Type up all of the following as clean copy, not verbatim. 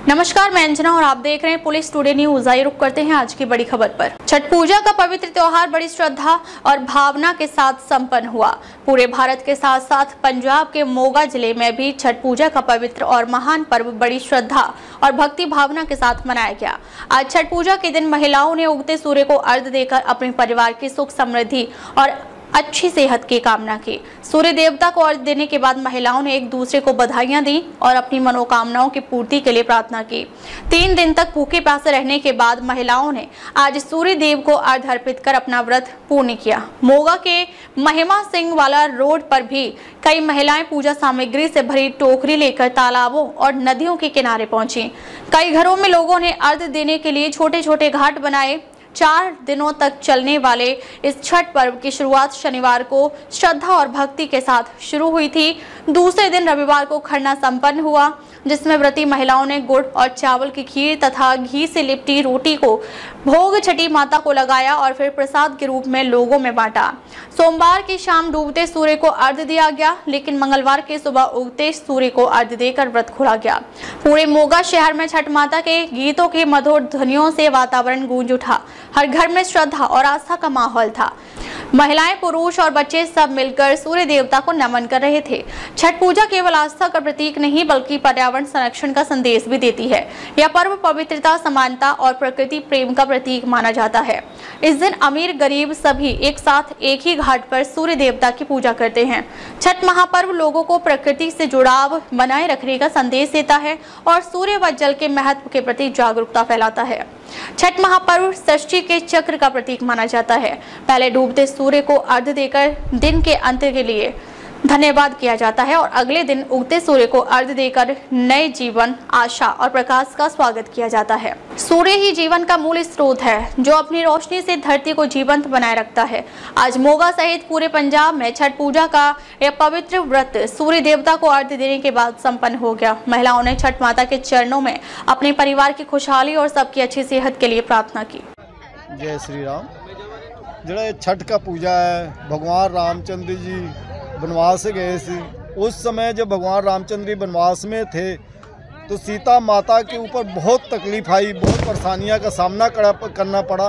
नमस्कार, मैं अंजना और आप देख रहे हैं पुलिस टुडे न्यूज। आइए रुक करते हैं आज की बड़ी खबर पर। छठ पूजा का पवित्र त्योहार बड़ी श्रद्धा और भावना के साथ संपन्न हुआ। पूरे भारत के साथ साथ पंजाब के मोगा जिले में भी छठ पूजा का पवित्र और महान पर्व बड़ी श्रद्धा और भक्ति भावना के साथ मनाया गया। आज छठ पूजा के दिन महिलाओं ने उगते सूर्य को अर्घ्य देकर अपने परिवार की सुख समृद्धि और अच्छी सेहत की कामना की। सूर्य देवता को अर्घ्य देने के बाद महिलाओं ने एक दूसरे को बधाइयां दी और अपनी मनोकामनाओं की पूर्ति के लिए प्रार्थना की। 3 दिन तक भूखे प्यासे रहने के बाद महिलाओं ने आज सूर्य देव को अर्घ्य अर्पित कर अपना व्रत पूर्ण किया। मोगा के महिमा सिंह वाला रोड पर भी कई महिलाएं पूजा सामग्री से भरी टोकरी लेकर तालाबों और नदियों के किनारे पहुंची। कई घरों में लोगों ने अर्घ्य देने के लिए छोटे छोटे घाट बनाए। 4 दिनों तक चलने वाले इस छठ पर्व की शुरुआत शनिवार को श्रद्धा और भक्ति के साथ शुरू हुई थी। दूसरे दिन रविवार को खरना संपन्न हुआ, जिसमें व्रती महिलाओं ने गुड़ और चावल की खीर तथा घी से लिपटी रोटी को भोग छठी माता को लगाया और फिर प्रसाद के रूप में लोगों में बांटा। सोमवार की शाम डूबते सूर्य को अर्घ्य दिया गया, लेकिन मंगलवार की सुबह उगते सूर्य को अर्घ्य देकर व्रत खोला गया। पूरे मोगा शहर में छठ माता के गीतों के मधुर ध्वनियों से वातावरण गूंज उठा। हर घर में श्रद्धा और आस्था का माहौल था। महिलाएं, पुरुष और बच्चे सब मिलकर सूर्य देवता को नमन कर रहे थे। छठ पूजा केवल आस्था का प्रतीक नहीं बल्कि पर्यावरण संरक्षण का संदेश भी देती है। यह पर्व पवित्रता, समानता और प्रकृति प्रेम का प्रतीक माना जाता है। इस दिन अमीर गरीब सभी एक साथ एक ही घाट पर सूर्य देवता की पूजा करते हैं। छठ महापर्व लोगों को प्रकृति से जुड़ाव बनाए रखने का संदेश देता है और सूर्य व जल के महत्व के प्रति जागरूकता फैलाता है। छठ महापर्व सृष्टि के चक्र का प्रतीक माना जाता है। पहले डूबते सूर्य को अर्घ्य देकर दिन के अंत के लिए धन्यवाद किया जाता है और अगले दिन उगते सूर्य को अर्घ्य देकर नए जीवन, आशा और प्रकाश का स्वागत किया जाता है। सूर्य ही जीवन का मूल स्रोत है, जो अपनी रोशनी से धरती को जीवंत बनाए रखता है। आज मोगा सहित पूरे पंजाब में छठ पूजा का यह पवित्र व्रत सूर्य देवता को अर्घ्य देने के बाद संपन्न हो गया। महिलाओं ने छठ माता के चरणों में अपने परिवार की खुशहाली और सबकी अच्छी सेहत के लिए प्रार्थना की। जय श्री राम। जो छठ का पूजा है, भगवान रामचंद्र जी वनवास से गए थे। उस समय जब भगवान रामचंद्र जी वनवास में थे तो सीता माता के ऊपर बहुत तकलीफ आई, बहुत परेशानियां का सामना करना पड़ा।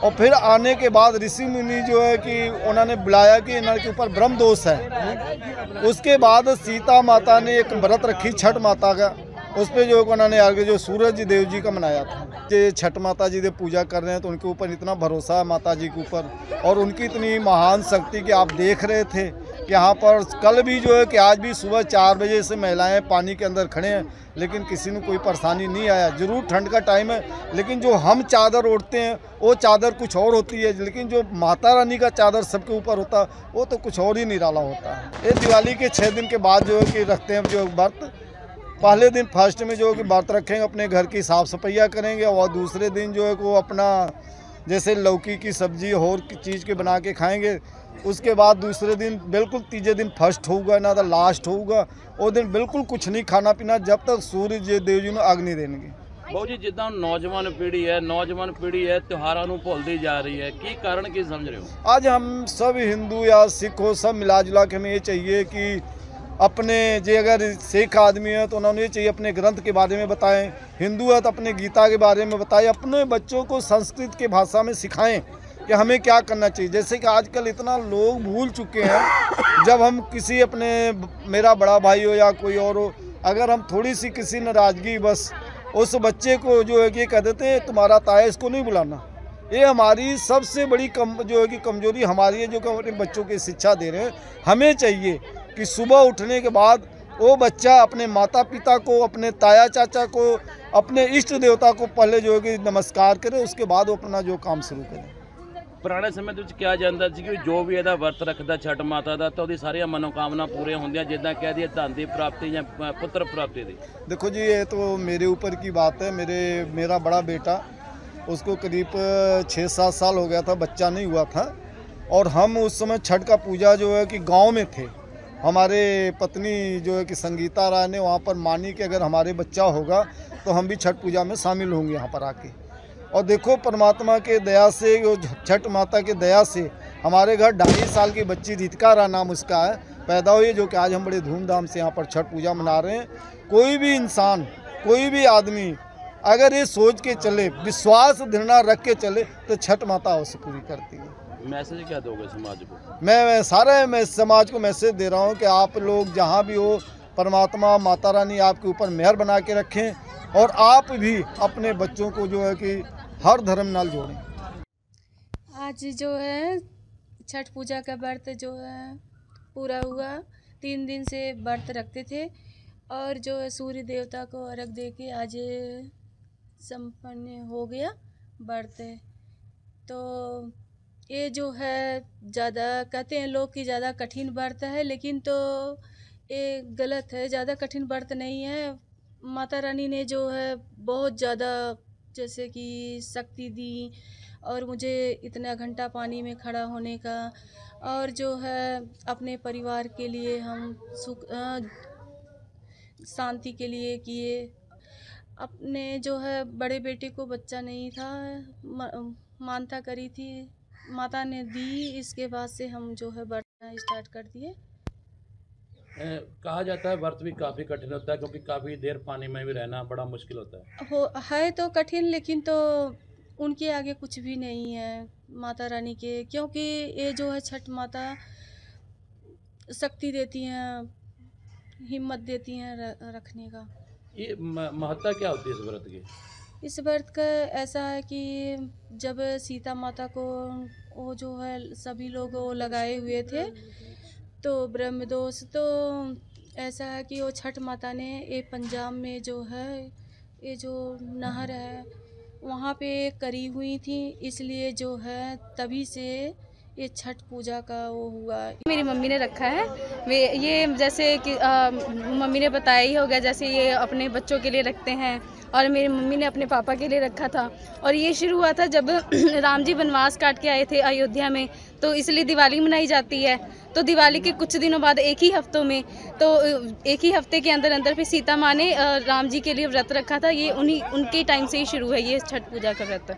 और फिर आने के बाद ऋषि मुनि जो है कि उन्होंने बुलाया कि इनके ऊपर ब्रह्म दोष है। उसके बाद सीता माता ने एक व्रत रखी छठ माता का, उस पर जो उन्होंने आगे जो सूरज देव जी का मनाया था। ये छठ माता जी ने पूजा कर रहे हैं तो उनके ऊपर इतना भरोसा है माता जी के ऊपर और उनकी इतनी महान शक्ति कि आप देख रहे थे कि यहाँ पर कल भी जो है कि आज भी सुबह 4 बजे से महिलाएं पानी के अंदर खड़े हैं, लेकिन किसी ने कोई परेशानी नहीं आया। जरूर ठंड का टाइम है, लेकिन जो हम चादर ओढ़ते हैं वो चादर कुछ और होती है, लेकिन जो माता रानी का चादर सबके ऊपर होता है वो तो कुछ और ही निराला होता है। ये दिवाली के 6 दिन के बाद जो है कि रखते हैं जो व्रत। पहले दिन फर्स्ट में जो कि व्रत रखेंगे, अपने घर की साफ़ सफाइयाँ करेंगे और दूसरे दिन जो है वो अपना जैसे लौकी की सब्जी और चीज़ के बना के खाएंगे। उसके बाद दूसरे दिन बिल्कुल तीसरे दिन फर्स्ट होगा ना तो लास्ट होगा, वो दिन बिल्कुल कुछ नहीं खाना पीना जब तक सूर्य देव जी ने अग्नि देंगे। बहुत जी जिदा नौजवान पीढ़ी है त्योहारों को भुलती जा रही है, की कारण की समझ रहे हो? आज हम सब हिंदू या सिख हो, सब मिला जुला के हमें ये चाहिए कि अपने जो अगर सिख आदमी है तो उन्होंने ये चाहिए अपने ग्रंथ के बारे में बताएं, हिंदू है तो अपने गीता के बारे में बताएं, अपने बच्चों को संस्कृत की भाषा में सिखाएं कि हमें क्या करना चाहिए। जैसे कि आजकल इतना लोग भूल चुके हैं, जब हम किसी अपने मेरा बड़ा भाई हो या कोई और हो, अगर हम थोड़ी सी किसी नाराज़गी बस उस बच्चे को जो है कि कह देते हैं तुम्हारा ताया, इसको नहीं बुलाना। ये हमारी सबसे बड़ी जो है कि कमजोरी हमारी है, जो कि अपने बच्चों की शिक्षा दे रहे हैं। हमें चाहिए कि सुबह उठने के बाद वो बच्चा अपने माता पिता को, अपने ताया चाचा को, अपने इष्ट देवता को पहले जो है कि नमस्कार करे, उसके बाद वो अपना जो काम शुरू करे। पुराने समय के क्या जाता है कि जो भी ਇਹਦਾ ਵਰਤ ਰੱਖਦਾ ਛठ ਮਾਤਾ ਦਾ ਤਾਂ ਉਹਦੀ ਸਾਰੀਆਂ ਮਨੋਕਾਮਨਾ ਪੂਰੀਆਂ ਹੁੰਦੀਆਂ, ਜਿੱਦਾਂ ਕਹਿ ਦਈਏ ਧਨ ਦੀ ਪ੍ਰਾਪਤੀ ਜਾਂ ਪੁੱਤਰ ਪ੍ਰਾप्ति ਦੀ। देखो जी, ये तो मेरे ऊपर की बात है। मेरा बड़ा बेटा, उसको करीब 6-7 साल हो गया था, बच्चा नहीं हुआ था। और हम उस समय छठ का पूजा जो है कि गाँव में थे। हमारे पत्नी जो है कि संगीता राय ने वहाँ पर मानी कि अगर हमारे बच्चा होगा तो हम भी छठ पूजा में शामिल होंगे यहाँ पर आके। और देखो परमात्मा के दया से, छठ माता के दया से हमारे घर 2.5 साल की बच्ची रितिका रा नाम उसका है, पैदा हुई, जो कि आज हम बड़े धूमधाम से यहाँ पर छठ पूजा मना रहे हैं। कोई भी इंसान कोई भी आदमी अगर ये सोच के चले, विश्वास दृढ़ रख के चले, तो छठ माता अवश्य पूरी करती है। मैसेज क्या दोगे समाज को? मैं समाज को मैसेज दे रहा हूँ कि आप लोग जहाँ भी हो, परमात्मा माता रानी आपके ऊपर मेहर बना के रखें और आप भी अपने बच्चों को जो है कि हर धर्म नाल जोड़ें। आज जो है छठ पूजा का व्रत जो है पूरा हुआ। 3 दिन से व्रत रखते थे और जो है सूर्य देवता को अर्घ दे के आज संपन्न हो गया व्रत। तो ये जो है ज़्यादा कहते हैं लोग कि ज़्यादा कठिन व्रत है, लेकिन तो ये गलत है। ज़्यादा कठिन व्रत नहीं है। माता रानी ने जो है बहुत ज़्यादा जैसे कि शक्ति दी और मुझे इतना घंटा पानी में खड़ा होने का, और जो है अपने परिवार के लिए हम सुख शांति के लिए किए। अपने जो है बड़े बेटे को बच्चा नहीं था, मानता करी थी, माता ने दी। इसके बाद से हम जो है व्रत स्टार्ट कर दिए। कहा जाता है व्रत भी काफ़ी कठिन होता है, क्योंकि काफ़ी देर पानी में भी रहना बड़ा मुश्किल होता है तो कठिन, लेकिन तो उनके आगे कुछ भी नहीं है माता रानी के, क्योंकि ये जो है छठ माता शक्ति देती हैं, हिम्मत देती हैं रखने का। ये महत्ता क्या होती है इस व्रत की? इस व्रत का ऐसा है कि जब सीता माता को वो जो है सभी लोग वो लगाए हुए थे तो ब्रह्मदोष, तो ऐसा है कि वो छठ माता ने ये पंजाब में जो है ये जो नहर है वहाँ पे करी हुई थी, इसलिए जो है तभी से ये छठ पूजा का वो हुआ। मेरी मम्मी ने रखा है। ये जैसे कि मम्मी ने बताया ही होगा, जैसे ये अपने बच्चों के लिए रखते हैं और मेरी मम्मी ने अपने पापा के लिए रखा था। और ये शुरू हुआ था जब राम जी वनवास काट के आए थे अयोध्या में, तो इसलिए दिवाली मनाई जाती है। तो दिवाली के कुछ दिनों बाद एक ही हफ्ते के अंदर अंदर फिर सीता माँ ने राम जी के लिए व्रत रखा था। ये उनके टाइम से ही शुरू है ये छठ पूजा का व्रत।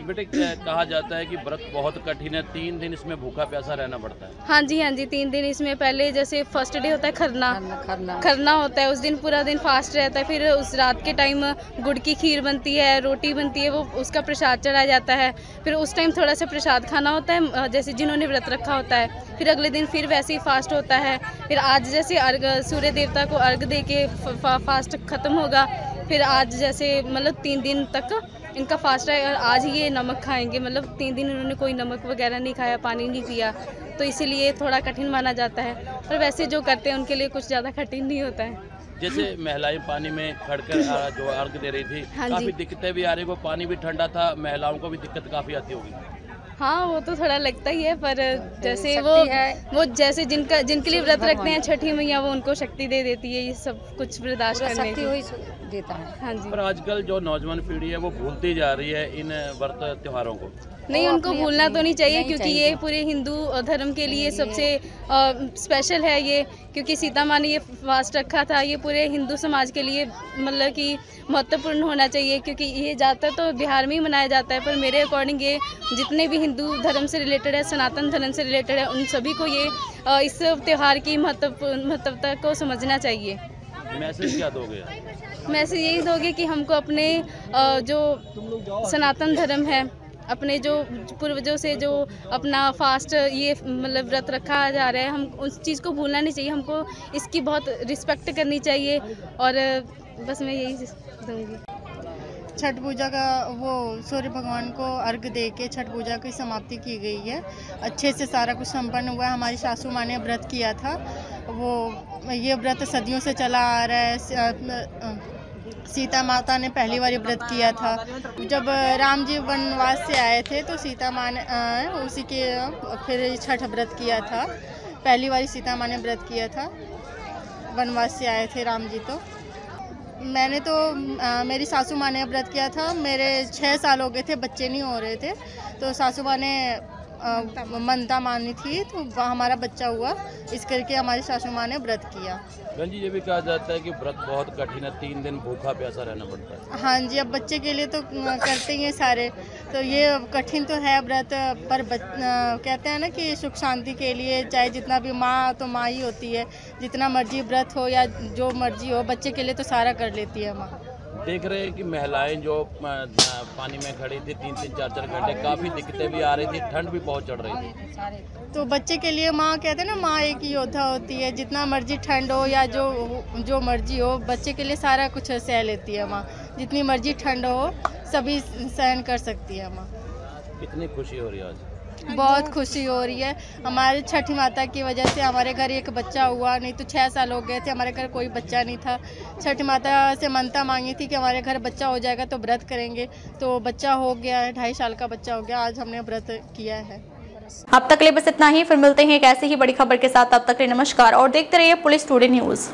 बेटे कहा जाता है कि व्रत बहुत कठिन है, 3 दिन इसमें भूखा प्यासा रहना पड़ता है। हाँ जी 3 दिन इसमें। पहले जैसे फर्स्ट डे होता है खरना होता है, उस दिन पूरा दिन फास्ट रहता है। फिर उस रात के टाइम गुड़ की खीर बनती है, रोटी बनती है, वो उसका प्रसाद चढ़ाया जाता है। फिर उस टाइम थोड़ा सा प्रसाद खाना होता है जैसे जिन्होंने व्रत रखा होता है। फिर अगले दिन फिर वैसे ही फास्ट होता है। फिर आज जैसे सूर्य देवता को अर्घ दे के फास्ट ख़त्म होगा। फिर आज जैसे मतलब 3 दिन तक इनका फास्ट है और आज ही ये नमक खाएंगे। मतलब 3 दिन इन्होंने कोई नमक वगैरह नहीं खाया, पानी नहीं पिया, तो इसीलिए थोड़ा कठिन माना जाता है। और वैसे जो करते हैं उनके लिए कुछ ज़्यादा कठिन नहीं होता है। जैसे महिलाएं पानी में खड़कर जो अर्घ दे रही थी, हाँ काफ़ी दिक्कतें भी आ रही, वो पानी भी ठंडा था, महिलाओं को भी दिक्कत काफ़ी आती होगी। हाँ वो तो थोड़ा लगता ही है, पर जैसे वो जैसे जिनके लिए व्रत रखते हैं छठी मैया, वो उनको शक्ति दे देती है ये सब कुछ बर्दाश्त करने की देता है। हाँ जी। पर आजकल जो नौजवान पीढ़ी है वो भूलती जा रही है इन व्रत त्योहारों को। नहीं, उनको भूलना तो नहीं चाहिए, क्योंकि ये पूरे हिंदू धर्म के लिए सबसे स्पेशल है ये, क्योंकि सीता माँ ने ये फास्ट रखा था। ये पूरे हिंदू समाज के लिए मतलब कि महत्वपूर्ण होना चाहिए, क्योंकि ये ज़्यादातर तो बिहार में ही मनाया जाता है, पर मेरे अकॉर्डिंग ये जितने भी हिंदू धर्म से रिलेटेड है, सनातन धर्म से रिलेटेड है, उन सभी को ये इस त्यौहार की महत्वता को समझना चाहिए। मैसेज क्या दोगे? मैसेज यही दोगे कि हमको अपने जो सनातन धर्म है, अपने जो पूर्वजों से जो अपना फास्ट ये मतलब व्रत रखा जा रहा है, हम उस चीज़ को भूलना नहीं चाहिए। हमको इसकी बहुत रिस्पेक्ट करनी चाहिए और बस मैं यही दूँगी। छठ पूजा का वो सूर्य भगवान को अर्घ दे के छठ पूजा की समाप्ति की गई है। अच्छे से सारा कुछ संपन्न हुआ है। हमारी सासू माँ ने व्रत किया था, वो ये व्रत सदियों से चला आ रहा है। सीता माता ने पहली बार व्रत किया था जब राम जी वनवास से आए थे, तो सीता माँ ने उसी के फिर छठ व्रत किया था। पहली बार सीता माँ ने व्रत किया था, वनवास से आए थे राम जी। तो मैंने तो मेरी सासू माँ ने व्रत किया था। मेरे 6 साल हो गए थे, बच्चे नहीं हो रहे थे, तो सासू माँ ने मनता मानी थी, तो हमारा बच्चा हुआ, इस करके हमारी सासू माँ ने व्रत किया। बहन जी, ये भी कहा जाता है कि व्रत बहुत कठिन है, 3 दिन भूखा प्यासा रहना पड़ता है। हाँ जी, अब बच्चे के लिए तो करते ही हैं सारे, तो ये कठिन तो है व्रत, पर कहते हैं ना कि सुख शांति के लिए चाहे जितना भी, माँ तो माँ ही होती है, जितना मर्जी व्रत हो या जो मर्जी हो, बच्चे के लिए तो सारा कर लेती है माँ। देख रहे हैं कि महिलाएं जो पानी में खड़ी थी 3-3, 4-4 घंटे, काफ़ी दिक्कतें भी आ रही थी, ठंड भी बहुत चढ़ रही थी। तो बच्चे के लिए माँ कहते हैं ना, माँ एक योद्धा होती है, जितना मर्जी ठंड हो या जो मर्जी हो, बच्चे के लिए सारा कुछ सह लेती है माँ। जितनी मर्जी ठंड हो सभी सहन कर सकती है माँ। कितनी खुशी हो रही है आज? बहुत खुशी हो रही है। हमारे छठी माता की वजह से हमारे घर एक बच्चा हुआ, नहीं तो 6 साल हो गए थे हमारे घर कोई बच्चा नहीं था। छठी माता से मनता मांगी थी कि हमारे घर बच्चा हो जाएगा तो व्रत करेंगे, तो बच्चा हो गया है, 2.5 साल का बच्चा हो गया, आज हमने व्रत किया है। अब तक के लिए बस इतना ही, फिर मिलते हैं एक ऐसी ही बड़ी खबर के साथ। तब तक के लिए नमस्कार और देखते रहिए पुलिस टुडे न्यूज़।